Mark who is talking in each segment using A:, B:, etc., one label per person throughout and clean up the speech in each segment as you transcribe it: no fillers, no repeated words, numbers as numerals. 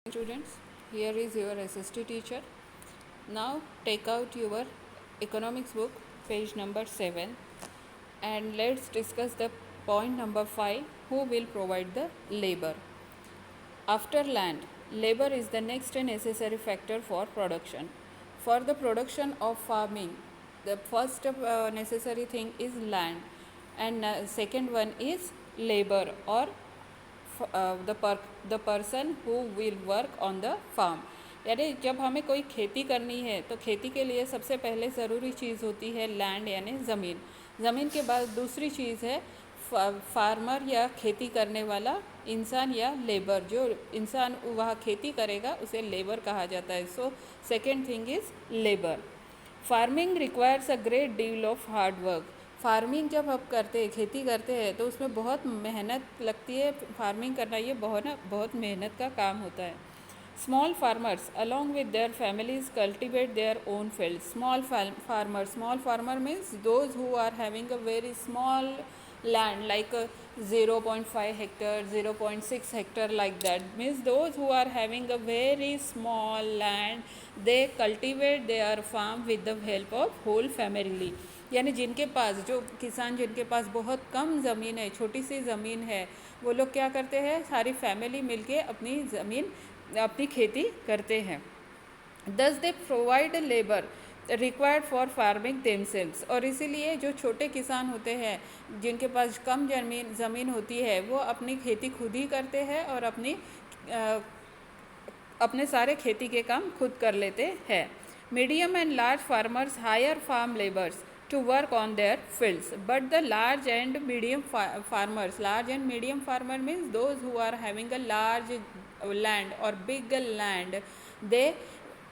A: Students, here is your SST teacher. Now take out your economics book, page number 7, and let's discuss the point number 5, who will provide the labor. After land, labor is the next necessary factor for production. For the production of farming, the first necessary thing is land, and second one is labor or the person who will work on the farm. यानी जब हमें कोई खेती करनी है तो खेती के लिए सबसे पहले ज़रूरी चीज़ होती है लैंड यानी ज़मीन। ज़मीन के बाद दूसरी चीज़ है फार्मर या खेती करने वाला इंसान या लेबर। जो इंसान वह खेती करेगा उसे लेबर कहा जाता है। So second thing is labour. Farming requires a great deal of hard work. Farming जब हम करते हैं, खेती करते हैं, तो उसमें बहुत मेहनत लगती है। फार्मिंग करना ये बहुत मेहनत का काम होता है। Small farmers along with their families cultivate their own field. Small farmer means those who are having a very small land like 0.5 hectare, 0.6 hectare, like that means those who are having a very small land, they cultivate their farm with the help of whole family। यानी जिनके पास जो किसान जिनके पास बहुत कम ज़मीन है, छोटी सी ज़मीन है, वो लोग क्या करते हैं, सारी फैमिली मिलके अपनी ज़मीन अपनी खेती करते हैं। दस they provide labour required for farming themselves. और इसीलिए जो छोटे किसान होते हैं जिनके पास कम ज़मीन होती है, वो अपनी खेती खुद ही करते हैं और अपने सारे खेती के काम खुद कर लेते हैं। Medium and large farmers hire farm labours to work on their fields, but the large and medium farmer means those who are having a large land or big land, they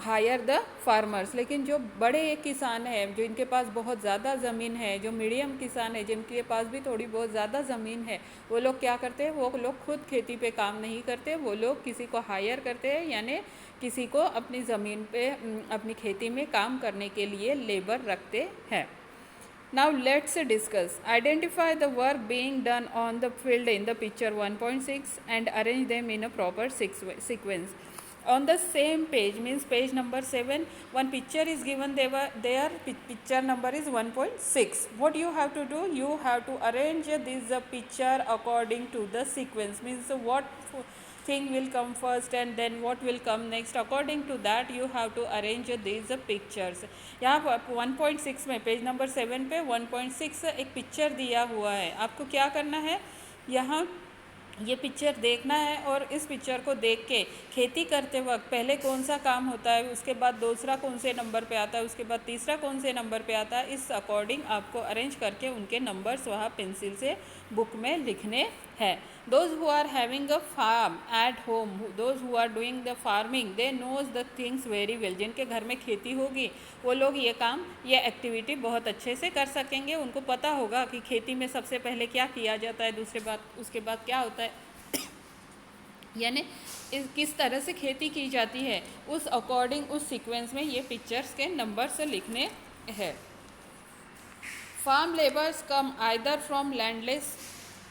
A: hire the farmers. लेकिन जो बड़े किसान हैं, जो इनके पास बहुत ज़्यादा ज़मीन है, जो मीडियम किसान है जिनके पास भी थोड़ी बहुत ज़्यादा ज़मीन है, वो लोग क्या करते हैं, वो लोग खुद खेती पे काम नहीं करते, वो लोग किसी को हायर करते हैं, यानी किसी को अपनी ज़मीन पे अपनी खेती में काम करने के लिए लेबर रखते हैं। Now let's discuss. Identify the work being done on the field in the picture 1.6 and arrange them in a proper sequence. On the same page, means page number 7, one picture is given there picture number is 1.6. What you have to do, you have to arrange this picture according to the sequence, means what thing will come first and then what will come next, according to that you have to arrange these pictures। यहाँ 1.6 में page number 7 पे 1.6 एक picture दिया हुआ है। आपको क्या करना है, यहाँ ये पिक्चर देखना है और इस पिक्चर को देख के खेती करते वक्त पहले कौन सा काम होता है, उसके बाद दूसरा कौन से नंबर पे आता है, उसके बाद तीसरा कौन से नंबर पे आता है, इस अकॉर्डिंग आपको अरेंज करके उनके नंबर्स वहाँ पेंसिल से बुक में लिखने हैं। Those who are having a farm at home, those who are doing the farming, they knows the things very well. जिनके घर में खेती होगी वो लोग ये एक्टिविटी बहुत अच्छे से कर सकेंगे। उनको पता होगा कि खेती में सबसे पहले क्या किया जाता है, उसके बाद क्या होता है, यानी किस तरह से खेती की जाती है, उस अकॉर्डिंग उस सीक्वेंस में ये पिक्चर्स के नंबर्स लिखने हैं। Farm labours come either from landless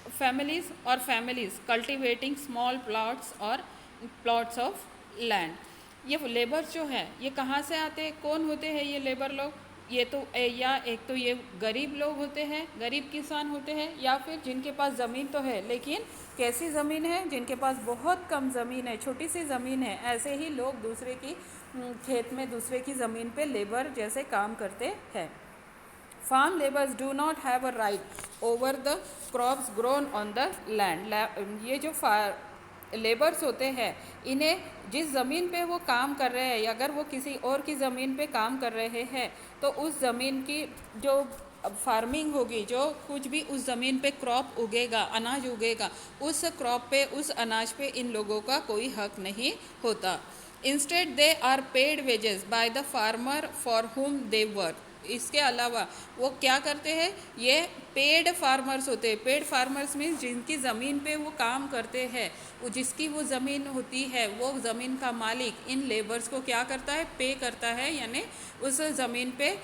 A: families और फैमिलीज कल्टिवेटिंग स्मॉल प्लॉट्स और प्लॉट्स ऑफ लैंड। ये लेबर्स जो हैं ये कहाँ से आते हैं, कौन होते हैं ये लेबर लोग, ये तो या एक तो ये गरीब लोग होते हैं, गरीब किसान होते हैं, या फिर जिनके पास ज़मीन तो है लेकिन कैसी ज़मीन है, जिनके पास बहुत कम ज़मीन है, छोटी सी ज़मीन है, ऐसे ही लोग दूसरे की खेत में दूसरे की ज़मीन पे लेबर जैसे काम करते हैं। Farm labours do not have a right over the crops grown on the land. ये जो लेबर्स होते हैं, इन्हें जिस ज़मीन पे वो काम कर रहे हैं, अगर वो किसी और की ज़मीन पे काम कर रहे हैं तो उस ज़मीन की जो फार्मिंग होगी, जो कुछ भी उस ज़मीन पे क्रॉप उगेगा, अनाज उगेगा, उस क्रॉप पे उस अनाज पे इन लोगों का कोई हक नहीं होता। Instead they are paid wages by the farmer for whom they work. इसके अलावा वो क्या करते हैं, ये पेड फार्मर्स होते हैं। पेड फार्मर्स मीन्स जिनकी ज़मीन पे वो काम करते हैं, जिसकी वो ज़मीन होती है, वो ज़मीन का मालिक इन लेबर्स को क्या करता है, पे करता है, यानी उस ज़मीन पे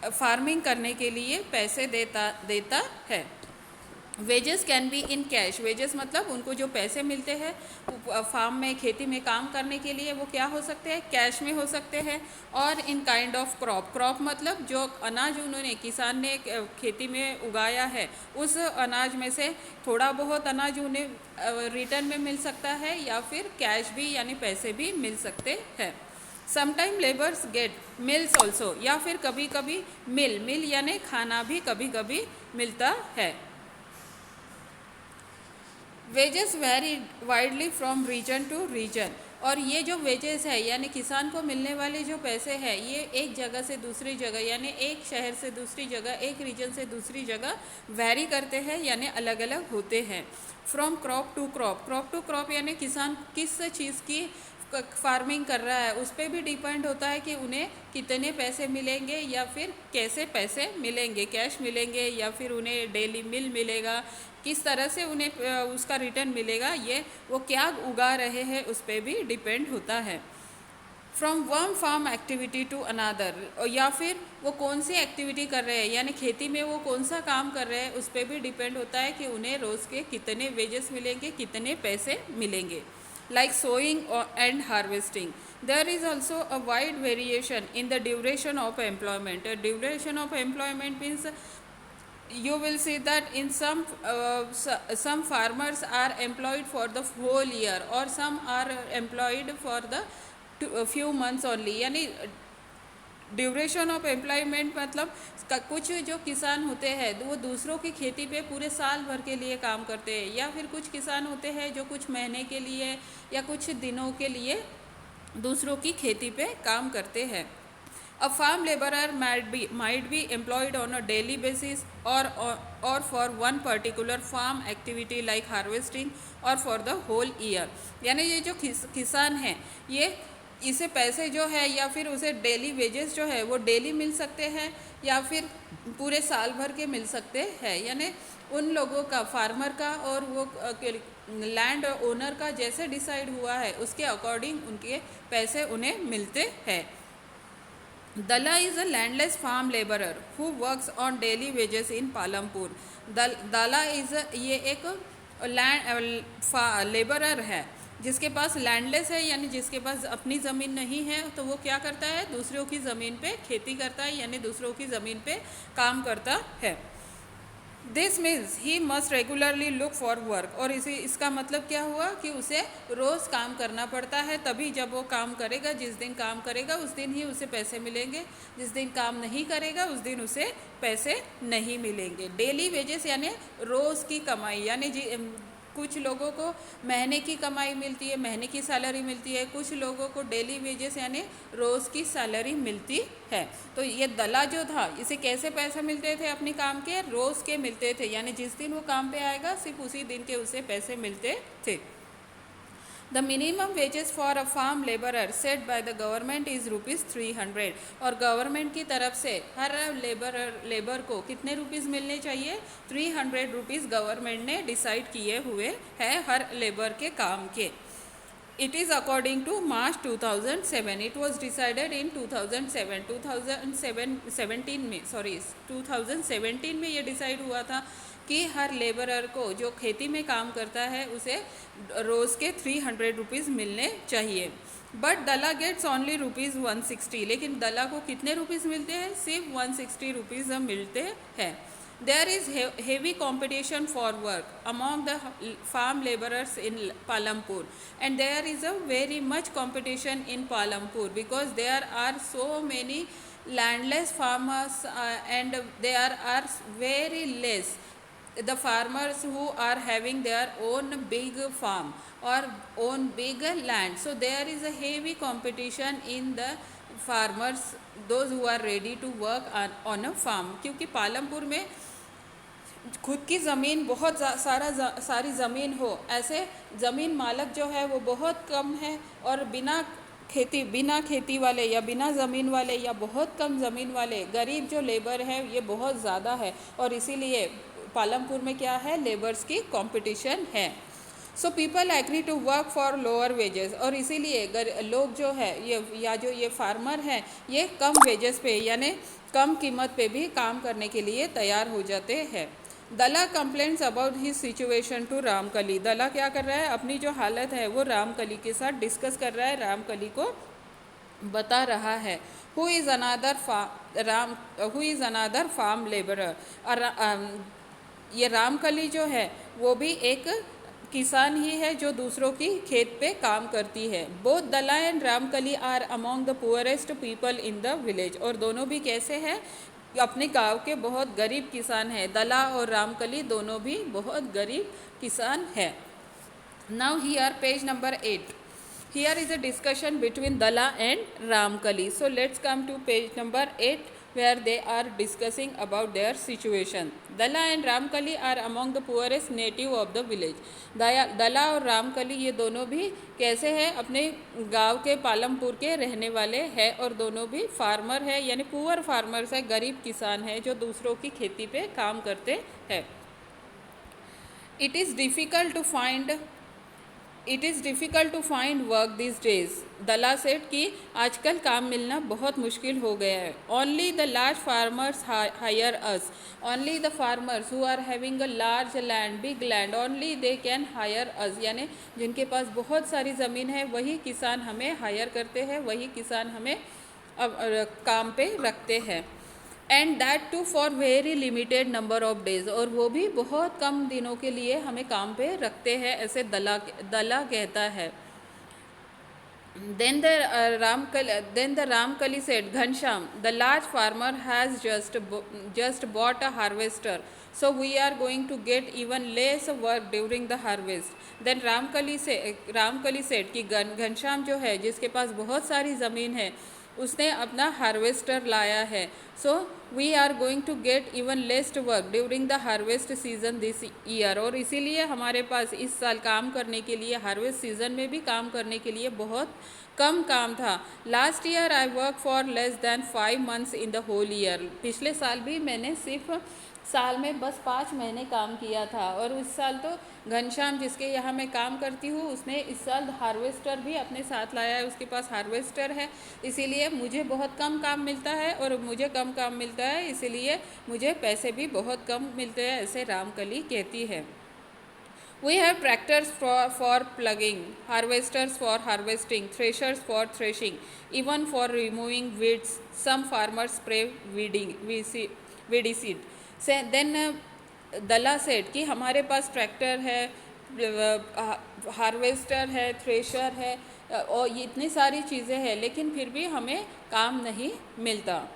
A: फार्मिंग करने के लिए पैसे देता है। Wages can be in cash, wages मतलब उनको जो पैसे मिलते हैं फार्म में, खेती में काम करने के लिए, वो क्या हो सकते हैं, कैश में हो सकते हैं। और in kind of crop, crop मतलब जो अनाज उन्होंने, किसान ने खेती में उगाया है, उस अनाज में से थोड़ा बहुत अनाज उन्हें रिटर्न में मिल सकता है, या फिर कैश भी यानी पैसे भी मिल सकते हैं। Sometime labours get meals also, या फिर कभी कभी मिल यानी खाना भी कभी कभी मिलता है। Wages vary widely from region to region, और ये जो वेजेस है यानी किसान को मिलने वाले जो पैसे हैं, ये एक जगह से दूसरी जगह यानी एक शहर से दूसरी जगह, एक रीजन से दूसरी जगह वेरी करते हैं यानी अलग अलग होते हैं। From crop to crop, crop to crop यानी किसान किस चीज़ की फार्मिंग कर रहा है उस पर भी डिपेंड होता है कि उन्हें कितने पैसे मिलेंगे या फिर कैसे पैसे मिलेंगे, कैश मिलेंगे या फिर उन्हें डेली मिल मिलेगा, किस तरह से उन्हें उसका रिटर्न मिलेगा, ये वो क्या उगा रहे हैं उस पर भी डिपेंड होता है। From one farm activity to another, या फिर वो कौन सी एक्टिविटी कर रहे हैं यानी खेती में वो कौन सा काम कर रहे हैं उस पर भी डिपेंड होता है कि उन्हें रोज़ के कितने वेजेस मिलेंगे, कितने पैसे मिलेंगे। Like sowing and harvesting, there is also a wide variation in the duration of employment. Duration of employment means you will see that in some farmers are employed for the whole year, or some are employed for the few months only. यानी duration of employment मतलब कुछ जो किसान होते हैं वो दूसरों की खेती पे पूरे साल भर के लिए काम करते हैं, या फिर कुछ किसान होते हैं जो कुछ महीने के लिए या कुछ दिनों के लिए दूसरों की खेती पे काम करते हैं। A farm labourer might be employed on a daily basis और for one particular farm activity like harvesting और फॉर द होल ईयर। यानी ये जो किसान है ये इसे पैसे जो है या फिर उसे डेली वेजेस जो है वो डेली मिल सकते हैं या फिर पूरे साल भर के मिल सकते हैं। यानी उन लोगों का, फार्मर का और वो लैंड ओनर का जैसे डिसाइड हुआ है उसके अकॉर्डिंग उनके पैसे उन्हें मिलते हैं। Dala is a landless farm labourer who works on daily wages in Palampur. Dala is ये एक लैंड लेबरर है जिसके पास लैंडलेस है, यानी जिसके पास अपनी ज़मीन नहीं है, तो वो क्या करता है, दूसरों की ज़मीन पे खेती करता है यानी दूसरों की ज़मीन पे काम करता है। This means he must regularly look for work, और इसका मतलब क्या हुआ कि उसे रोज़ काम करना पड़ता है, तभी जब वो काम करेगा, जिस दिन काम करेगा उस दिन ही उसे पैसे मिलेंगे, जिस दिन काम नहीं करेगा उस दिन उसे पैसे नहीं मिलेंगे। डेली वेजेस यानी रोज़ की कमाई, यानी कुछ लोगों को महीने की कमाई मिलती है, महीने की सैलरी मिलती है, कुछ लोगों को डेली वेजेस यानी रोज़ की सैलरी मिलती है। तो ये दला जो था इसे कैसे पैसे मिलते थे, अपने काम के रोज़ के मिलते थे, यानी जिस दिन वो काम पे आएगा सिर्फ उसी दिन के उसे पैसे मिलते थे। The minimum wages for a farm labourer set by the government is ₹300, और गवर्नमेंट की तरफ से हर लेबर को कितने रुपीज़ मिलने चाहिए, ₹300 गवर्नमेंट ने डिसाइड किए हुए हैं हर लेबर के काम के। It is according to March 2007. It was decided in 2007. 2017 में ये डिसाइड हुआ था कि हर लेबरर को जो खेती में काम करता है उसे रोज़ के ₹300 मिलने चाहिए। बट दला गेट्स ओनली ₹160, लेकिन दला को कितने रुपीज़ मिलते हैं, सिर्फ ₹160 मिलते हैं। There is heavy competition for work among the farm laborers in Palampur, and there is a very much competition in Palampur because there are so many landless farmers and there are very less the farmers who are having their own big farm or own big land. So there is a heavy competition in the farmers, those who are ready to work on a farm, क्योंकि पालमपुर में खुद की ज़मीन बहुत सारी ज़मीन हो, ऐसे ज़मीन मालक जो है वो बहुत कम है, और बिना खेती वाले या बिना ज़मीन वाले या बहुत कम ज़मीन वाले गरीब जो लेबर है ये बहुत ज़्यादा है, और इसीलिए पालमपुर में क्या है, लेबर्स की कंपटीशन है। So people agree to work for lower wages, और इसीलिए लोग जो है ये फार्मर हैं ये कम वेजेस पे यानी कम कीमत पे भी काम करने के लिए तैयार हो जाते हैं। Dala complaints about his situation to Ramkali. Dala क्या कर रहा है, अपनी जो हालत है वो रामकली के साथ डिस्कस कर रहा है, रामकली को बता रहा है। Who is another farm labourer. और ये रामकली जो है वो भी एक किसान ही है जो दूसरों की खेत पे काम करती है। Both Dala and Ramkali are among the poorest people in the village. और दोनों भी कैसे हैं, अपने गांव के बहुत गरीब किसान हैं। दला और रामकली दोनों भी बहुत गरीब किसान हैं। Now here page number 8. Here is a discussion between Dala and Ramkali. So let's come to page number 8 where they are discussing about their situation. Dala and Ramkali are among the poorest native of the village. दला और रामकली ये दोनों भी कैसे हैं, अपने गांव के पालमपुर के रहने वाले हैं और दोनों भी फार्मर है, यानी पुअर फार्मर्स है, गरीब किसान है जो दूसरों की खेती पे काम करते हैं। It is difficult to find work these days. दला सेठ कि आजकल काम मिलना बहुत मुश्किल हो गया है। Only the large farmers hire us. Only the farmers who are having a large land, big land, only they can hire us. यानी जिनके पास बहुत सारी ज़मीन है वही किसान हमें हायर करते हैं, वही किसान हमें काम पे रखते हैं। And that too for very limited number of days. और वो भी बहुत कम दिनों के लिए हमें काम पे रखते हैं, ऐसे दला कहता है। Then the Ramkali said, Ghanshyam, the large farmer has just bought a harvester, so we are going to get even less work during the harvest. Then Ramkali said कि घनश्याम जो है जिसके पास बहुत सारी ज़मीन है उसने अपना हार्वेस्टर लाया है। So we are going to get even less work during the harvest season this year. और इसीलिए हमारे पास इस साल काम करने के लिए, हार्वेस्ट सीजन में भी काम करने के लिए बहुत कम काम था। Last year I work for less than 5 months in the whole year. पिछले साल भी मैंने सिर्फ साल में बस 5 महीने काम किया था। और उस साल तो घनश्याम जिसके यहाँ मैं काम करती हूँ उसने इस साल हार्वेस्टर भी अपने साथ लाया है, उसके पास हार्वेस्टर है, इसीलिए मुझे बहुत कम काम मिलता है। और मुझे कम काम मिलता है इसीलिए मुझे पैसे भी बहुत कम मिलते हैं, ऐसे रामकली कहती है। We have tractors for plugging, harvesters for harvesting, threshers for threshing, even for removing weeds. Some farmers spray weedicide. Then दला सेठ कि हमारे पास ट्रैक्टर है, हार्वेस्टर है, थ्रेशर है और ये इतनी सारी चीज़ें हैं, लेकिन फिर भी हमें काम नहीं मिलता।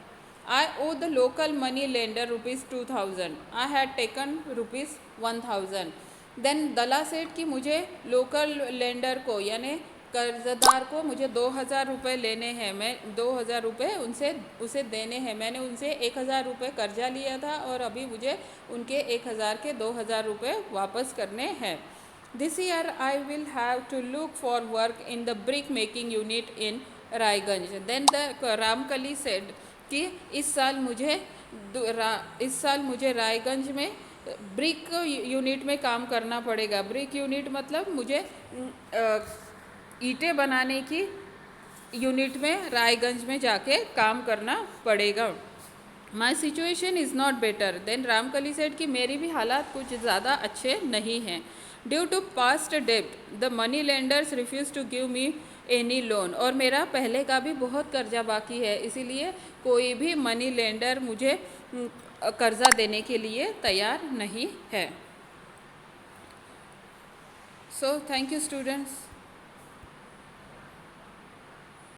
A: I owe the local money lender ₹2000. I had taken ₹1000. Then दला सेठ कि मुझे लोकल लेंडर को यानी कर्जदार को मुझे 2000 रुपये लेने हैं, मैं 2000 रुपये उसे देने हैं। मैंने उनसे 1000 रुपये कर्जा लिया था और अभी मुझे उनके 1000 के 2000 रुपये वापस करने हैं। This year I will have to look for work in the brick making unit in Raiganj. Then the Ramkali said कि इस साल मुझे रायगंज में ब्रिक यूनिट में काम करना पड़ेगा। ब्रिक यूनिट मतलब मुझे ईंटें बनाने की यूनिट में रायगंज में जाके काम करना पड़ेगा। My situation is not better. Then Ramkali said कि मेरी भी हालात कुछ ज़्यादा अच्छे नहीं हैं। ड्यू टू पास्ट डेब्ट the money lenders refuse to give me any loan. और मेरा पहले का भी बहुत कर्जा बाकी है, इसीलिए कोई भी मनी लेंडर मुझे कर्जा देने के लिए तैयार नहीं है। So thank you students.